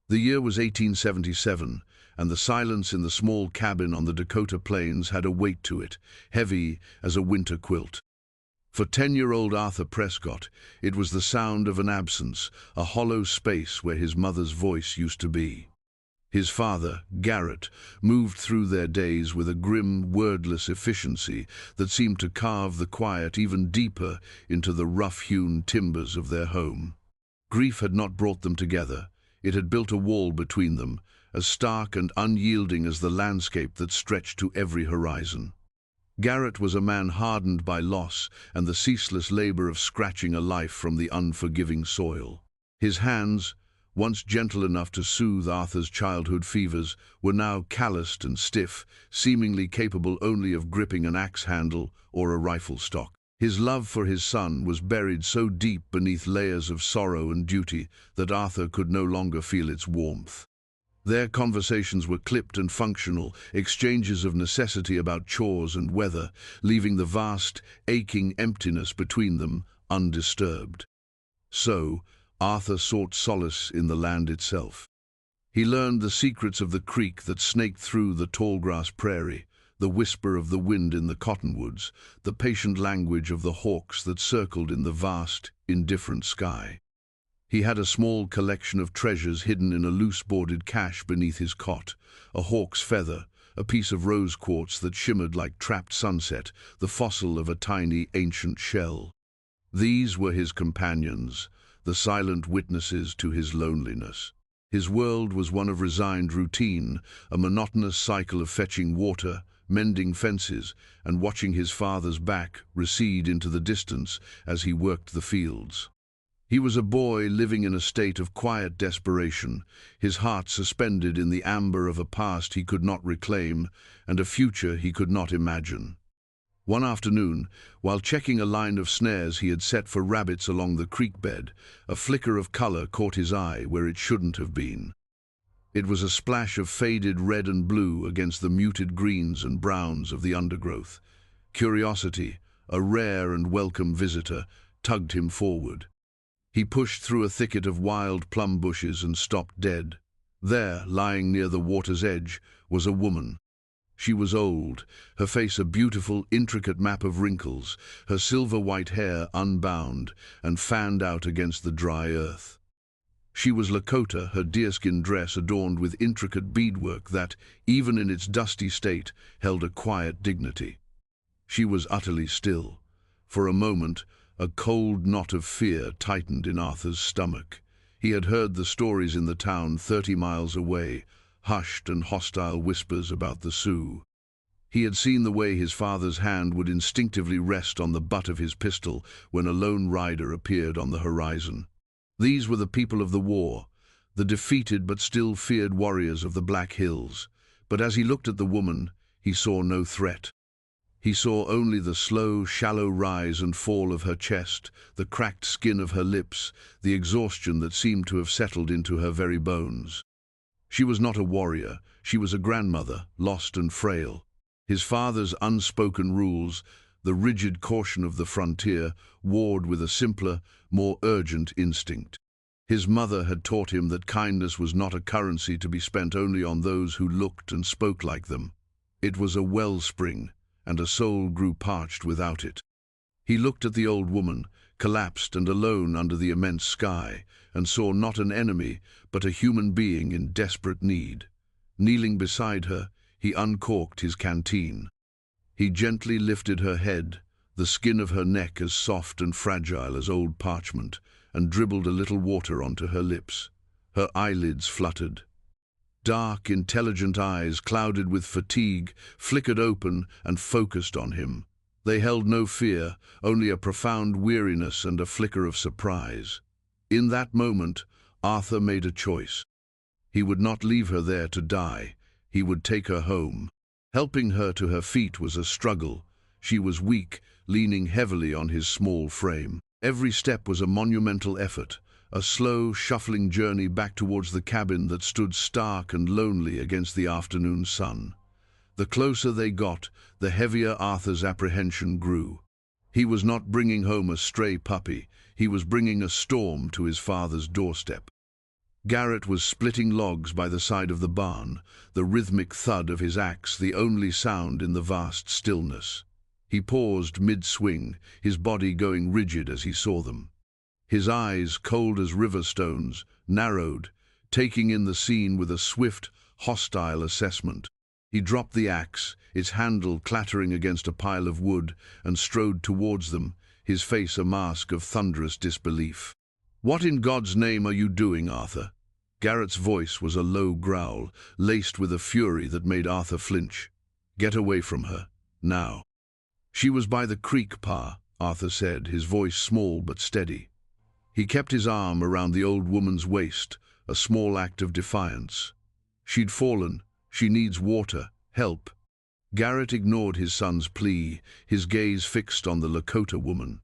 The year was 1877, and the silence in the small cabin on the Dakota plains had a weight to it, heavy as a winter quilt. For 10-year-old Arthur Prescott, it was the sound of an absence, a hollow space where his mother's voice used to be. His father, Garrett, moved through their days with a grim, wordless efficiency that seemed to carve the quiet even deeper into the rough-hewn timbers of their home. Grief had not brought them together. It had built a wall between them, as stark and unyielding as the landscape that stretched to every horizon. Garrett was a man hardened by loss and the ceaseless labor of scratching a life from the unforgiving soil. His hands, once gentle enough to soothe Arthur's childhood fevers, were now calloused and stiff, seemingly capable only of gripping an axe handle or a rifle stock. His love for his son was buried so deep beneath layers of sorrow and duty that Arthur could no longer feel its warmth. Their conversations were clipped and functional, exchanges of necessity about chores and weather, leaving the vast, aching emptiness between them undisturbed. So, Arthur sought solace in the land itself. He learned the secrets of the creek that snaked through the tall-grass prairie, the whisper of the wind in the cottonwoods, the patient language of the hawks that circled in the vast, indifferent sky. He had a small collection of treasures hidden in a loose-boarded cache beneath his cot, a hawk's feather, a piece of rose quartz that shimmered like trapped sunset, the fossil of a tiny, ancient shell. These were his companions, the silent witnesses to his loneliness. His world was one of resigned routine, a monotonous cycle of fetching water, mending fences, and watching his father's back recede into the distance as he worked the fields. He was a boy living in a state of quiet desperation, his heart suspended in the amber of a past he could not reclaim and a future he could not imagine. One afternoon, while checking a line of snares he had set for rabbits along the creek bed, a flicker of color caught his eye where it shouldn't have been. It was a splash of faded red and blue against the muted greens and browns of the undergrowth. Curiosity, a rare and welcome visitor, tugged him forward. He pushed through a thicket of wild plum bushes and stopped dead. There, lying near the water's edge, was a woman. She was old, her face a beautiful, intricate map of wrinkles, her silver-white hair unbound and fanned out against the dry earth. She was Lakota, her deerskin dress adorned with intricate beadwork that, even in its dusty state, held a quiet dignity. She was utterly still. For a moment, a cold knot of fear tightened in Arthur's stomach. He had heard the stories in the town 30 miles away, hushed and hostile whispers about the Sioux. He had seen the way his father's hand would instinctively rest on the butt of his pistol when a lone rider appeared on the horizon. These were the people of the war, the defeated but still feared warriors of the Black Hills. But as he looked at the woman, he saw no threat. He saw only the slow, shallow rise and fall of her chest, the cracked skin of her lips, the exhaustion that seemed to have settled into her very bones. She was not a warrior, she was a grandmother, lost and frail. His father's unspoken rules, the rigid caution of the frontier, warred with a simpler, more urgent instinct. His mother had taught him that kindness was not a currency to be spent only on those who looked and spoke like them. It was a wellspring, and a soul grew parched without it. He looked at the old woman, collapsed and alone under the immense sky, and saw not an enemy, but a human being in desperate need. Kneeling beside her, he uncorked his canteen. He gently lifted her head, the skin of her neck as soft and fragile as old parchment, and dribbled a little water onto her lips. Her eyelids fluttered. Dark, intelligent eyes, clouded with fatigue, flickered open and focused on him. They held no fear, only a profound weariness and a flicker of surprise. In that moment, Arthur made a choice. He would not leave her there to die. He would take her home. Helping her to her feet was a struggle. She was weak, leaning heavily on his small frame. Every step was a monumental effort, a slow, shuffling journey back towards the cabin that stood stark and lonely against the afternoon sun. The closer they got, the heavier Arthur's apprehension grew. He was not bringing home a stray puppy, he was bringing a storm to his father's doorstep. Garrett was splitting logs by the side of the barn, the rhythmic thud of his axe the only sound in the vast stillness. He paused mid-swing, his body going rigid as he saw them. His eyes, cold as river stones, narrowed, taking in the scene with a swift, hostile assessment. He dropped the axe, its handle clattering against a pile of wood, and strode towards them, his face a mask of thunderous disbelief. "What in God's name are you doing, Arthur?" Garrett's voice was a low growl, laced with a fury that made Arthur flinch. "Get away from her, now." "She was by the creek, Pa," Arthur said, his voice small but steady. He kept his arm around the old woman's waist, a small act of defiance. "She'd fallen. She needs water, help." Garrett ignored his son's plea, his gaze fixed on the Lakota woman.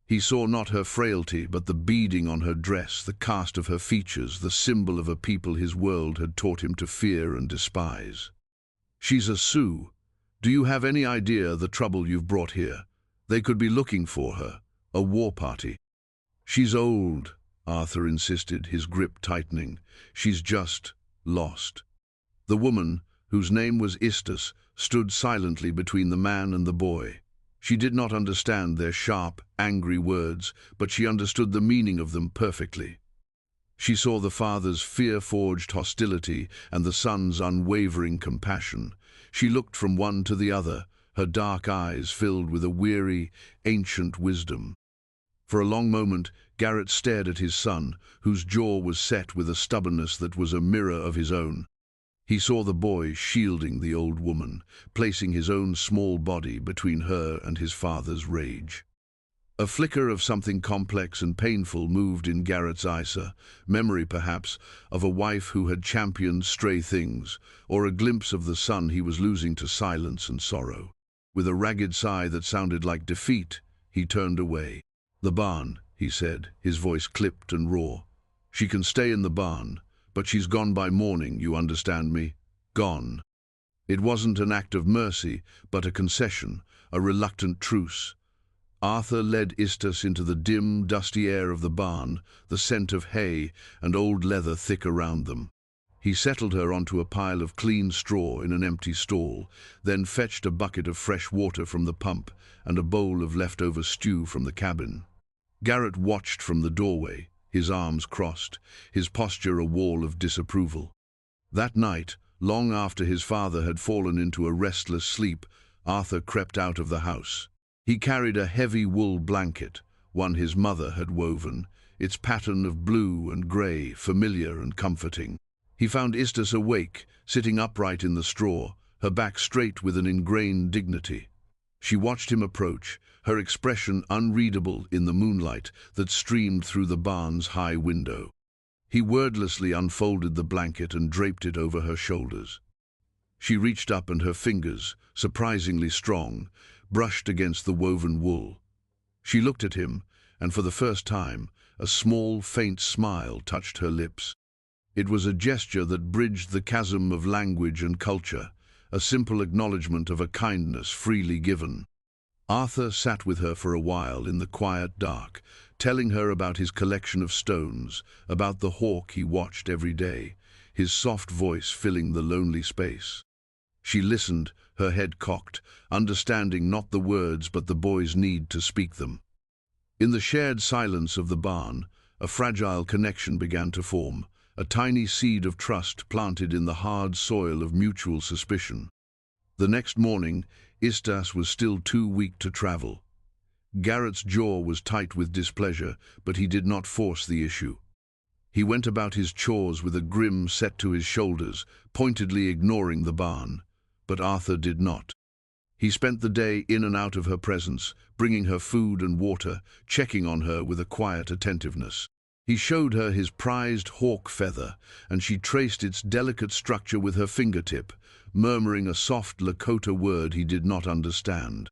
He saw not her frailty, but the beading on her dress, the cast of her features, the symbol of a people his world had taught him to fear and despise. "She's a Sioux. Do you have any idea the trouble you've brought here? They could be looking for her, a war party." "She's old," Arthur insisted, his grip tightening. "She's just lost." The woman, whose name was Istas, stood silently between the man and the boy. She did not understand their sharp, angry words, but she understood the meaning of them perfectly. She saw the father's fear-forged hostility and the son's unwavering compassion. She looked from one to the other, her dark eyes filled with a weary, ancient wisdom. For a long moment, Garrett stared at his son, whose jaw was set with a stubbornness that was a mirror of his own. He saw the boy shielding the old woman, placing his own small body between her and his father's rage. A flicker of something complex and painful moved in Garrett's Isa, memory perhaps of a wife who had championed stray things, or a glimpse of the son he was losing to silence and sorrow. With a ragged sigh that sounded like defeat, he turned away. "The barn," he said, his voice clipped and raw. "She can stay in the barn. But she's gone by morning, you understand me? Gone." It wasn't an act of mercy, but a concession, a reluctant truce. Arthur led Istas into the dim, dusty air of the barn, the scent of hay and old leather thick around them. He settled her onto a pile of clean straw in an empty stall, then fetched a bucket of fresh water from the pump and a bowl of leftover stew from the cabin. Garrett watched from the doorway, his arms crossed, his posture a wall of disapproval. That night, long after his father had fallen into a restless sleep, Arthur crept out of the house. He carried a heavy wool blanket, one his mother had woven, its pattern of blue and grey, familiar and comforting. He found Istas awake, sitting upright in the straw, her back straight with an ingrained dignity. She watched him approach, her expression unreadable in the moonlight that streamed through the barn's high window. He wordlessly unfolded the blanket and draped it over her shoulders. She reached up and her fingers, surprisingly strong, brushed against the woven wool. She looked at him, and for the first time, a small, faint smile touched her lips. It was a gesture that bridged the chasm of language and culture, a simple acknowledgement of a kindness freely given. Arthur sat with her for a while in the quiet dark, telling her about his collection of stones, about the hawk he watched every day, his soft voice filling the lonely space. She listened, her head cocked, understanding not the words but the boy's need to speak them. In the shared silence of the barn, a fragile connection began to form, a tiny seed of trust planted in the hard soil of mutual suspicion. The next morning, Istas was still too weak to travel. Garrett's jaw was tight with displeasure, but he did not force the issue. He went about his chores with a grin set to his shoulders, pointedly ignoring the barn. But Arthur did not. He spent the day in and out of her presence, bringing her food and water, checking on her with a quiet attentiveness. He showed her his prized hawk feather, and she traced its delicate structure with her fingertip, murmuring a soft Lakota word he did not understand.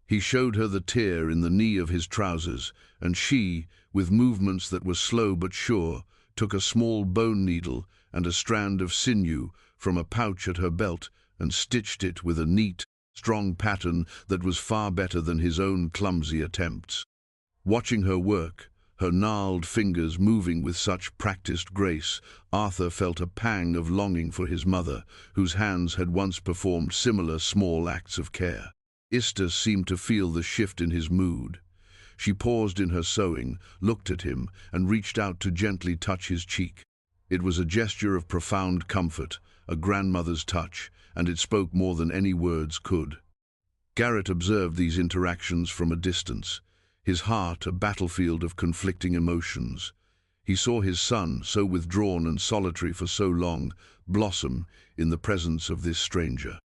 He showed her the tear in the knee of his trousers, and she, with movements that were slow but sure, took a small bone needle and a strand of sinew from a pouch at her belt and stitched it with a neat, strong pattern that was far better than his own clumsy attempts. Watching her work, her gnarled fingers moving with such practiced grace, Arthur felt a pang of longing for his mother, whose hands had once performed similar small acts of care. Istas seemed to feel the shift in his mood. She paused in her sewing, looked at him, and reached out to gently touch his cheek. It was a gesture of profound comfort, a grandmother's touch, and it spoke more than any words could. Garrett observed these interactions from a distance, his heart a battlefield of conflicting emotions. He saw his son, so withdrawn and solitary for so long, blossom in the presence of this stranger.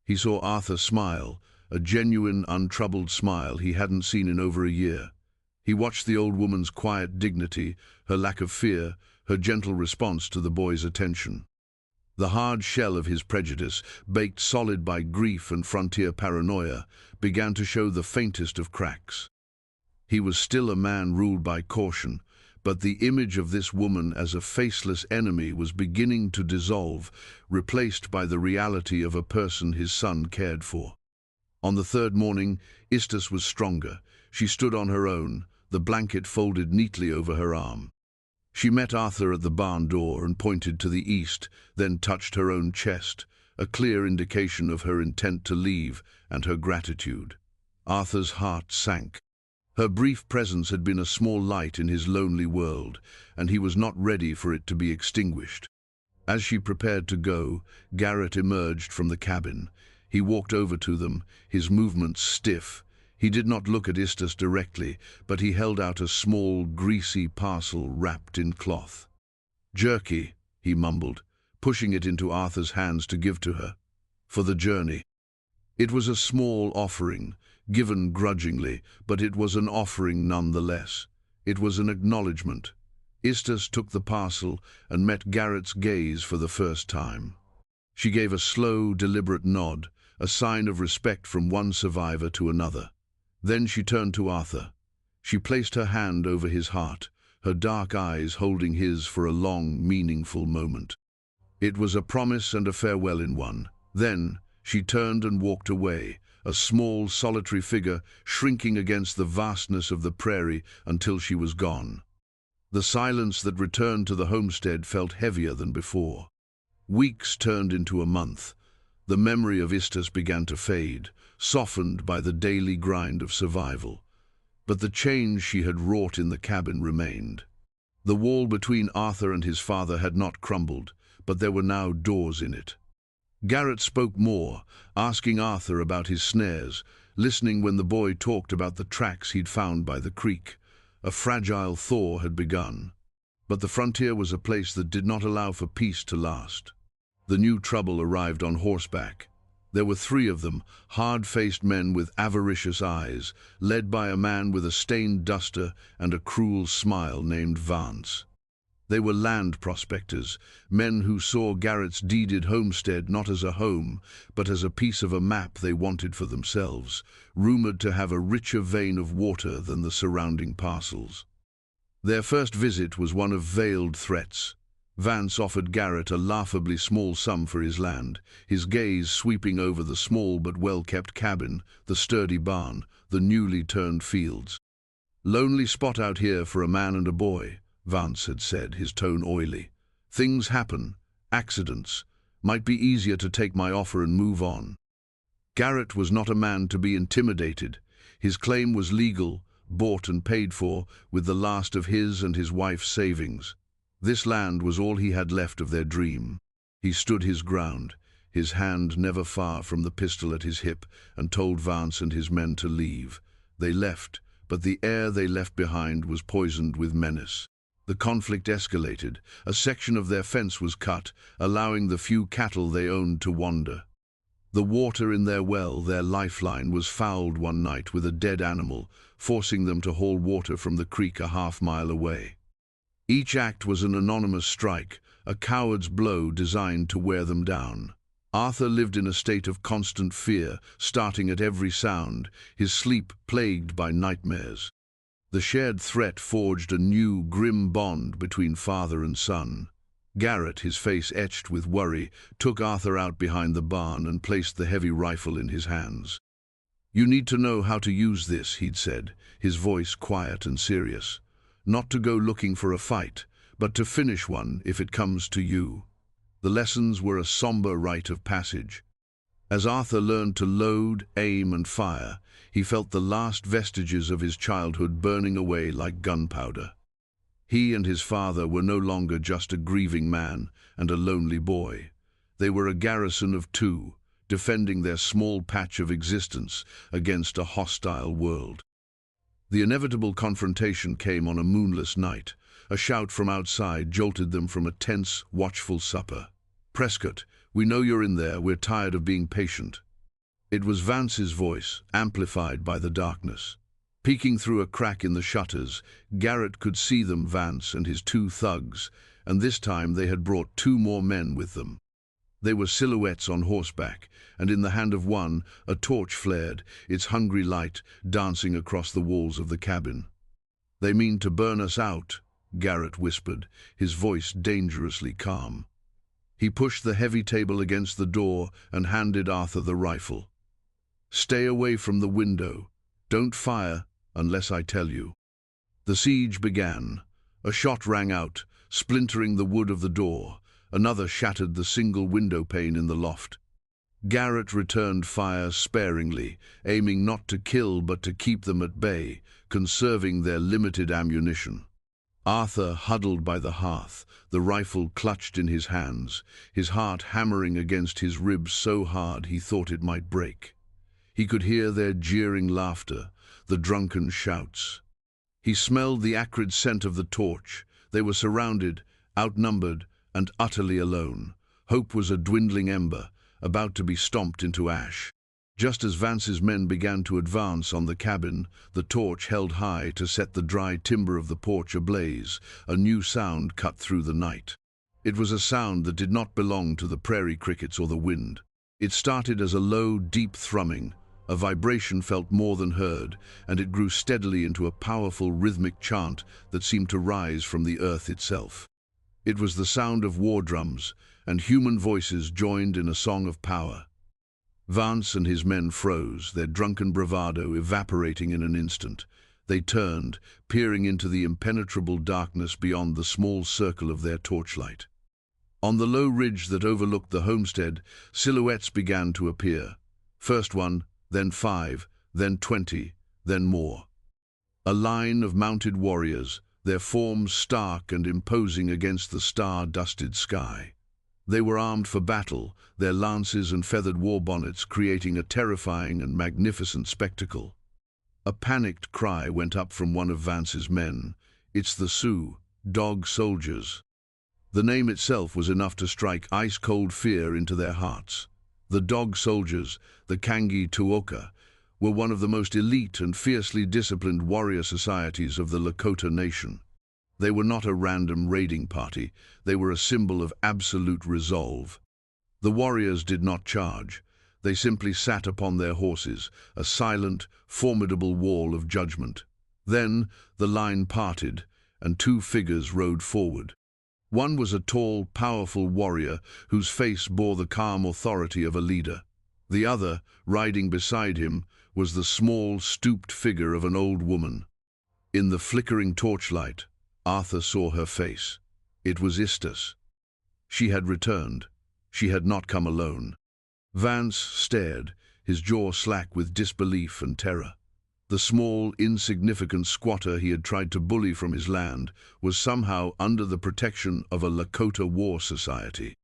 He saw Arthur smile, a genuine, untroubled smile he hadn't seen in over a year. He watched the old woman's quiet dignity, her lack of fear, her gentle response to the boy's attention. The hard shell of his prejudice, baked solid by grief and frontier paranoia, began to show the faintest of cracks. He was still a man ruled by caution, but the image of this woman as a faceless enemy was beginning to dissolve, replaced by the reality of a person his son cared for. On the third morning, Istas was stronger. She stood on her own, the blanket folded neatly over her arm. She met Arthur at the barn door and pointed to the east, then touched her own chest, a clear indication of her intent to leave and her gratitude. Arthur's heart sank. Her brief presence had been a small light in his lonely world, and he was not ready for it to be extinguished. As she prepared to go, Garrett emerged from the cabin. He walked over to them, his movements stiff. He did not look at Istas directly, but he held out a small, greasy parcel wrapped in cloth. "Jerky," he mumbled, pushing it into Arthur's hands to give to her. "For the journey." It was a small offering, given grudgingly, but it was an offering nonetheless. It was an acknowledgement. Istas took the parcel and met Garrett's gaze for the first time. She gave a slow, deliberate nod, a sign of respect from one survivor to another. Then she turned to Arthur. She placed her hand over his heart, her dark eyes holding his for a long, meaningful moment. It was a promise and a farewell in one. Then she turned and walked away, a small, solitary figure shrinking against the vastness of the prairie until she was gone. The silence that returned to the homestead felt heavier than before. Weeks turned into a month. The memory of Istas began to fade, softened by the daily grind of survival. But the change she had wrought in the cabin remained. The wall between Arthur and his father had not crumbled, but there were now doors in it. Garrett spoke more, asking Arthur about his snares, listening when the boy talked about the tracks he'd found by the creek. A fragile thaw had begun. But the frontier was a place that did not allow for peace to last. The new trouble arrived on horseback. There were 3 of them, hard-faced men with avaricious eyes, led by a man with a stained duster and a cruel smile named Vance. They were land prospectors, men who saw Garrett's deeded homestead not as a home, but as a piece of a map they wanted for themselves, rumored to have a richer vein of water than the surrounding parcels. Their first visit was one of veiled threats. Vance offered Garrett a laughably small sum for his land, his gaze sweeping over the small but well-kept cabin, the sturdy barn, the newly turned fields. "Lonely spot out here for a man and a boy," Vance had said, his tone oily. "Things happen, accidents. Might be easier to take my offer and move on." Garrett was not a man to be intimidated. His claim was legal, bought and paid for, with the last of his and his wife's savings. This land was all he had left of their dream. He stood his ground, his hand never far from the pistol at his hip, and told Vance and his men to leave. They left, but the air they left behind was poisoned with menace. The conflict escalated. A section of their fence was cut, allowing the few cattle they owned to wander. The water in their well, their lifeline, was fouled one night with a dead animal, forcing them to haul water from the creek a half-mile away. Each act was an anonymous strike, a coward's blow designed to wear them down. Arthur lived in a state of constant fear, starting at every sound, his sleep plagued by nightmares. The shared threat forged a new, grim bond between father and son. Garrett, his face etched with worry, took Arthur out behind the barn and placed the heavy rifle in his hands. "You need to know how to use this," he'd said, his voice quiet and serious. not to go looking for a fight, but to finish one if it comes to you. The lessons were a somber rite of passage. As Arthur learned to load, aim, and fire, he felt the last vestiges of his childhood burning away like gunpowder. He and his father were no longer just a grieving man and a lonely boy. They were a garrison of two, defending their small patch of existence against a hostile world. The inevitable confrontation came on a moonless night. A shout from outside jolted them from a tense, watchful supper. "Prescott, we know you're in there. We're tired of being patient." It was Vance's voice, amplified by the darkness. Peeking through a crack in the shutters, Garrett could see them, Vance and his two thugs, and this time they had brought two more men with them. They were silhouettes on horseback, and in the hand of one, a torch flared, its hungry light dancing across the walls of the cabin. "They mean to burn us out," Garrett whispered, his voice dangerously calm. He pushed the heavy table against the door and handed Arthur the rifle. "Stay away from the window. Don't fire unless I tell you." The siege began. A shot rang out, splintering the wood of the door. Another shattered the single window pane in the loft. Garrett returned fire sparingly, aiming not to kill but to keep them at bay, conserving their limited ammunition. Arthur huddled by the hearth, the rifle clutched in his hands, his heart hammering against his ribs so hard he thought it might break. He could hear their jeering laughter, the drunken shouts. He smelled the acrid scent of the torch. They were surrounded, outnumbered, and utterly alone. Hope was a dwindling ember, about to be stomped into ash. Just as Vance's men began to advance on the cabin, the torch held high to set the dry timber of the porch ablaze, a new sound cut through the night. It was a sound that did not belong to the prairie crickets or the wind. It started as a low, deep thrumming, a vibration felt more than heard, and it grew steadily into a powerful rhythmic chant that seemed to rise from the earth itself. It was the sound of war drums, and human voices joined in a song of power. Vance and his men froze, their drunken bravado evaporating in an instant. They turned, peering into the impenetrable darkness beyond the small circle of their torchlight. On the low ridge that overlooked the homestead, silhouettes began to appear. First one, then 5, then 20, then more. A line of mounted warriors, their forms stark and imposing against the star-dusted sky. They were armed for battle, their lances and feathered war bonnets creating a terrifying and magnificent spectacle. A panicked cry went up from one of Vance's men. "It's the Sioux, dog soldiers." The name itself was enough to strike ice-cold fear into their hearts. The dog soldiers, the Kangi Tuoka, were one of the most elite and fiercely disciplined warrior societies of the Lakota nation. They were not a random raiding party, they were a symbol of absolute resolve. The warriors did not charge. They simply sat upon their horses, a silent, formidable wall of judgment. Then the line parted, and two figures rode forward. One was a tall, powerful warrior whose face bore the calm authority of a leader. The other, riding beside him, was the small, stooped figure of an old woman. In the flickering torchlight, Arthur saw her face. It was Istas. She had returned. She had not come alone. Vance stared, his jaw slack with disbelief and terror. The small, insignificant squatter he had tried to bully from his land was somehow under the protection of a Lakota war society.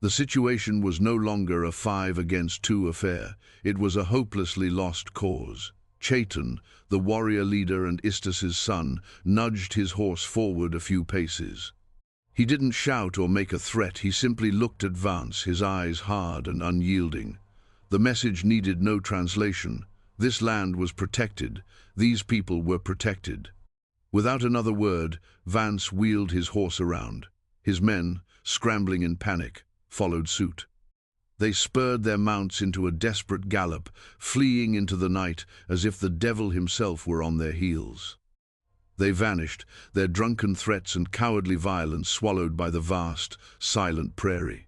The situation was no longer a 5-against-2 affair. It was a hopelessly lost cause. Chaitan, the warrior leader and Istas's son, nudged his horse forward a few paces. He didn't shout or make a threat, he simply looked at Vance, his eyes hard and unyielding. The message needed no translation. This land was protected. These people were protected. Without another word, Vance wheeled his horse around. His men, scrambling in panic, followed suit. They spurred their mounts into a desperate gallop, fleeing into the night as if the devil himself were on their heels. They vanished, their drunken threats and cowardly violence swallowed by the vast, silent prairie.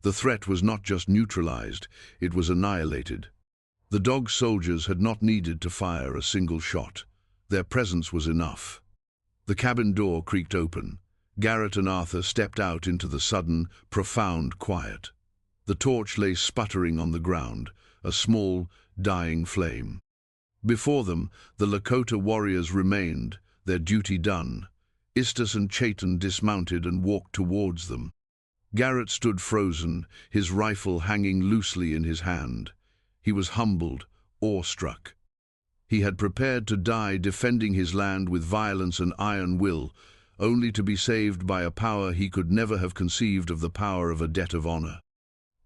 The threat was not just neutralized, it was annihilated. The dog soldiers had not needed to fire a single shot. Their presence was enough. The cabin door creaked open. Garrett and Arthur stepped out into the sudden, profound quiet. The torch lay sputtering on the ground, a small, dying flame. Before them, the Lakota warriors remained, their duty done. Istas and Chaitin dismounted and walked towards them. Garrett stood frozen, his rifle hanging loosely in his hand. He was humbled, awestruck. He had prepared to die defending his land with violence and iron will, only to be saved by a power he could never have conceived of, the power of a debt of honor.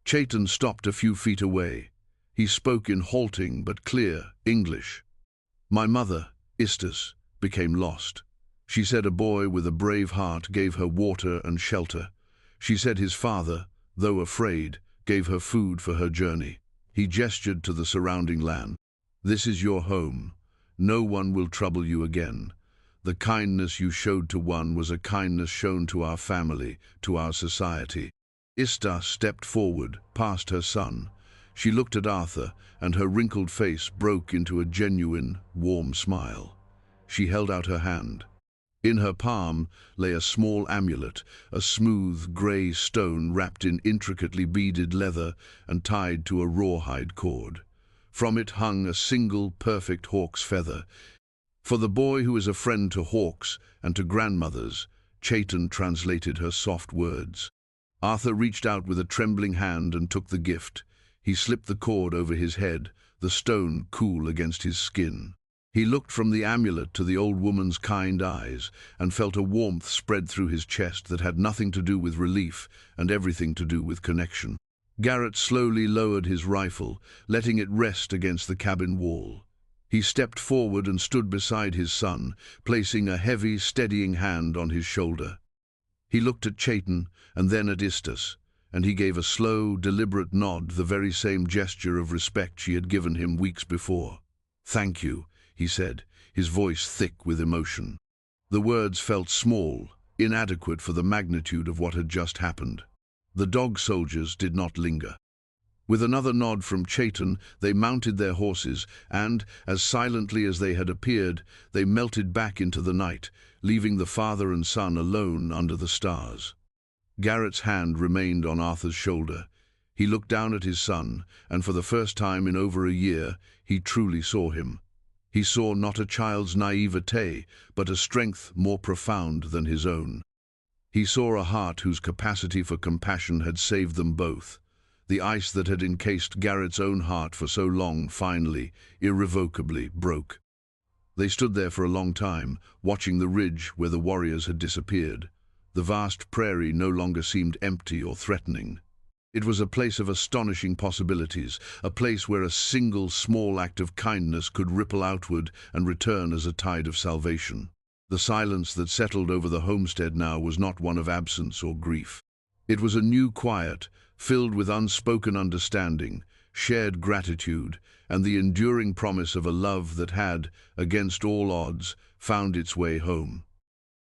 Chaitin stopped a few feet away. He spoke in halting but clear English. "My mother, Istas, became lost. She said a boy with a brave heart gave her water and shelter. She said his father, though afraid, gave her food for her journey." He gestured to the surrounding land. "This is your home. No one will trouble you again. The kindness you showed to one was a kindness shown to our family, to our society." Istas stepped forward, past her son. She looked at Arthur, and her wrinkled face broke into a genuine, warm smile. She held out her hand. In her palm lay a small amulet, a smooth, grey stone wrapped in intricately beaded leather and tied to a rawhide cord. From it hung a single, perfect hawk's feather. For the boy who is a friend to hawks and to grandmothers, Chaitin translated her soft words. Arthur reached out with a trembling hand and took the gift. He slipped the cord over his head, the stone cool against his skin. He looked from the amulet to the old woman's kind eyes and felt a warmth spread through his chest that had nothing to do with relief and everything to do with connection. Garrett slowly lowered his rifle, letting it rest against the cabin wall. He stepped forward and stood beside his son, placing a heavy, steadying hand on his shoulder. He looked at Chaitin and then at Istas, and he gave a slow, deliberate nod, the very same gesture of respect she had given him weeks before. "Thank you," he said, his voice thick with emotion. The words felt small, inadequate for the magnitude of what had just happened. The dog soldiers did not linger. With another nod from Chaitin, they mounted their horses, and, as silently as they had appeared, they melted back into the night, leaving the father and son alone under the stars. Garrett's hand remained on Arthur's shoulder. He looked down at his son, and for the first time in over a year, he truly saw him. He saw not a child's naivete, but a strength more profound than his own. He saw a heart whose capacity for compassion had saved them both. The ice that had encased Garrett's own heart for so long finally, irrevocably, broke. They stood there for a long time, watching the ridge where the warriors had disappeared. The vast prairie no longer seemed empty or threatening. It was a place of astonishing possibilities, a place where a single small act of kindness could ripple outward and return as a tide of salvation. The silence that settled over the homestead now was not one of absence or grief. It was a new quiet, filled with unspoken understanding, shared gratitude, and the enduring promise of a love that had, against all odds, found its way home.